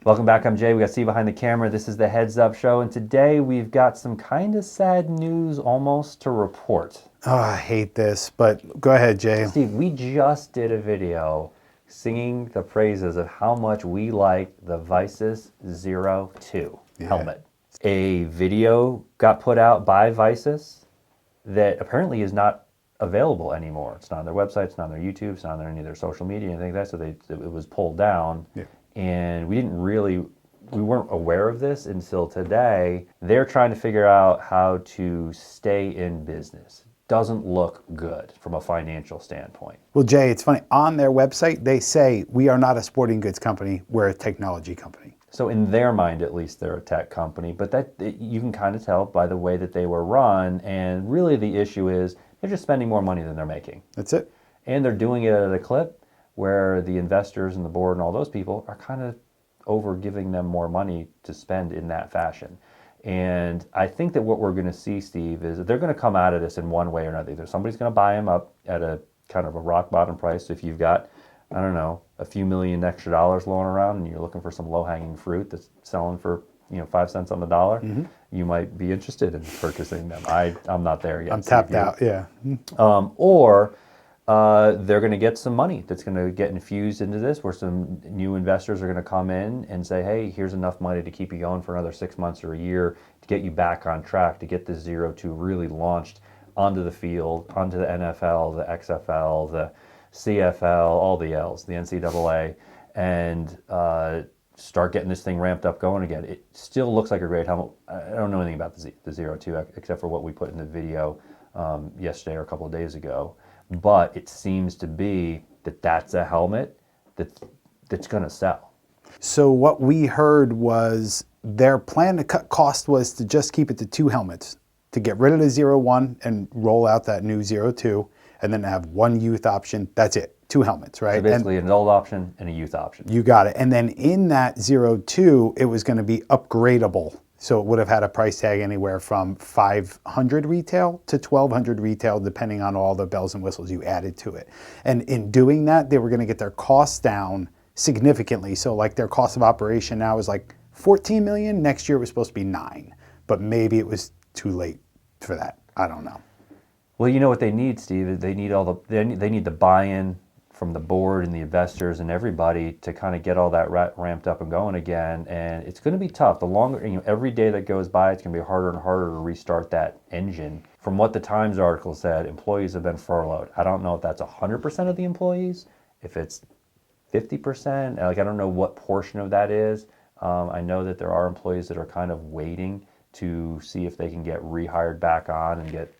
Welcome back, I'm Jay. We got Steve behind the camera. This is the Heads Up Show, and today we've got some kind of sad news almost to report. Oh, I hate this, but go ahead, Jay. Steve, we just did a video singing the praises of how much we like the VICIS 02 helmet. A video got put out by VICIS that apparently is not available anymore. It's not on their website, it's not on their YouTube, it's not on any of their social media, anything like that, so it was pulled down. Yeah. And we weren't aware of this until today. They're trying to figure out how to stay in business. Doesn't look good from a financial standpoint. Well, Jay, it's funny. On their website, they say, we are not a sporting goods company, we're a technology company. So in their mind, at least, they're a tech company, but you can kind of tell by the way that they were run, and really the issue is they're just spending more money than they're making. That's it. And they're doing it at a clip where the investors and the board and all those people are kind of over giving them more money to spend in that fashion. And I think that what we're going to see, Steve, is that they're going to come out of this in one way or another. Either somebody's going to buy them up at a kind of a rock bottom price. So if you've got, I don't know, a few million extra dollars blowing around and you're looking for some low-hanging fruit that's selling for 5 cents on the dollar, you might be interested in purchasing them. I'm not there yet. I'm tapped out, yeah. Or they're going to get some money that's going to get infused into this, where some new investors are going to come in and say, hey, here's enough money to keep you going for another 6 months or a year, to get you back on track, to get this 02 really launched onto the field, onto the NFL, the XFL, the CFL, all the L's, the NCAA, and start getting this thing ramped up going again. It still looks like a great helmet. I don't know anything about the 02 except for what we put in the video yesterday or a couple of days ago. But it seems to be that that's a helmet that's going to sell. So what we heard was their plan to cut cost was to just keep it to 2 helmets, to get rid of the 01 and roll out that new 02, and then have one youth option. That's it, 2 helmets, right? So basically an adult option and a youth option. You got it. And then in that 02, it was going to be upgradable. So it would have had a price tag anywhere from $500 retail to $1,200 retail, depending on all the bells and whistles you added to it. And in doing that, they were going to get their costs down significantly. So like their cost of operation now is like 14 million. Next year it was supposed to be 9, but maybe it was too late for that. I don't know. Well, you know what they need, Steve? They need they need the buy-in from the board and the investors and everybody to kind of get all that ramped up and going again. And it's going to be tough. The longer, every day that goes by, it's going to be harder and harder to restart that engine. From what the Times article said, employees have been furloughed. I don't know if that's 100% of the employees, if it's 50%. Like, I don't know what portion of that is. I know that there are employees that are kind of waiting to see if they can get rehired back on and get,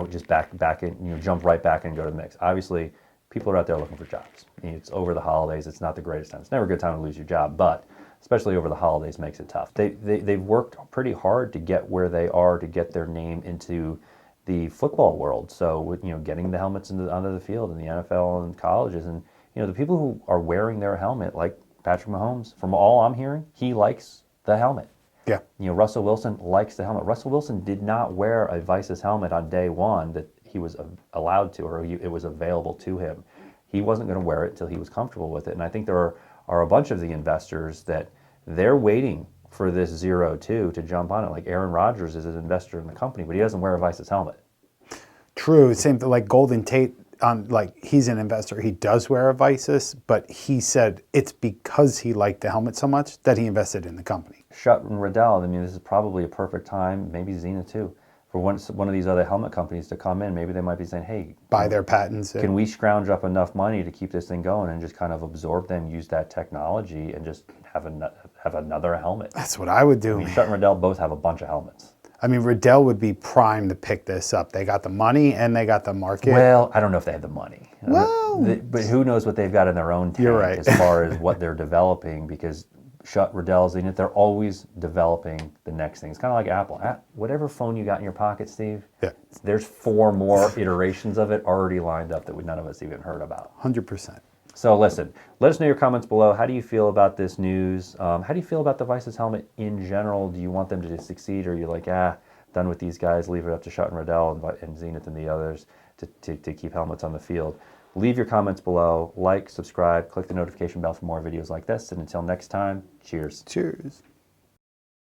just back in, jump right back and go to the mix. Obviously, people are out there looking for jobs. It's over the holidays. It's not the greatest time. It's never a good time to lose your job, but especially over the holidays makes it tough. They've worked pretty hard to get where they are, to get their name into the football world. So with getting the helmets onto the field in the NFL and colleges, and the people who are wearing their helmet, like Patrick Mahomes, from all I'm hearing, he likes the helmet. Yeah. Russell Wilson likes the helmet. Russell Wilson did not wear a VICIS helmet on day one that he was allowed to, or it was available to him. He wasn't going to wear it until he was comfortable with it. And I think there are a bunch of the investors that they're waiting for this 02 to jump on it. Like Aaron Rodgers is an investor in the company, but he doesn't wear a VICIS helmet. True. Same thing like Golden Tate. He's an investor. He does wear a VICIS, but he said it's because he liked the helmet so much that he invested in the company. Schutt and Riddell, this is probably a perfect time, maybe Zenith too, for one of these other helmet companies to come in. Maybe they might be saying, hey, buy their patents. Can we scrounge up enough money to keep this thing going and just kind of absorb them, use that technology, and just have another helmet? That's what I would do. Schutt and Riddell both have a bunch of helmets. Riddell would be primed to pick this up. They got the money and they got the market. Well, I don't know if they have the money. Well, but who knows what they've got in their own tank. You're right. As far as what they're developing, because Schutt, Riddell, Zenith, they're always developing the next thing. It's kind of like Apple. Whatever phone you got in your pocket, Steve, there's 4 more iterations of it already lined up that none of us even heard about. 100%. So listen, let us know your comments below. How do you feel about this news? How do you feel about the VICIS helmet in general? Do you want them to succeed, or are you like, done with these guys, leave it up to Schutt and Riddell and Zenith and the others to keep helmets on the field? Leave your comments below, like, subscribe, click the notification bell for more videos like this, and until next time, cheers. Cheers.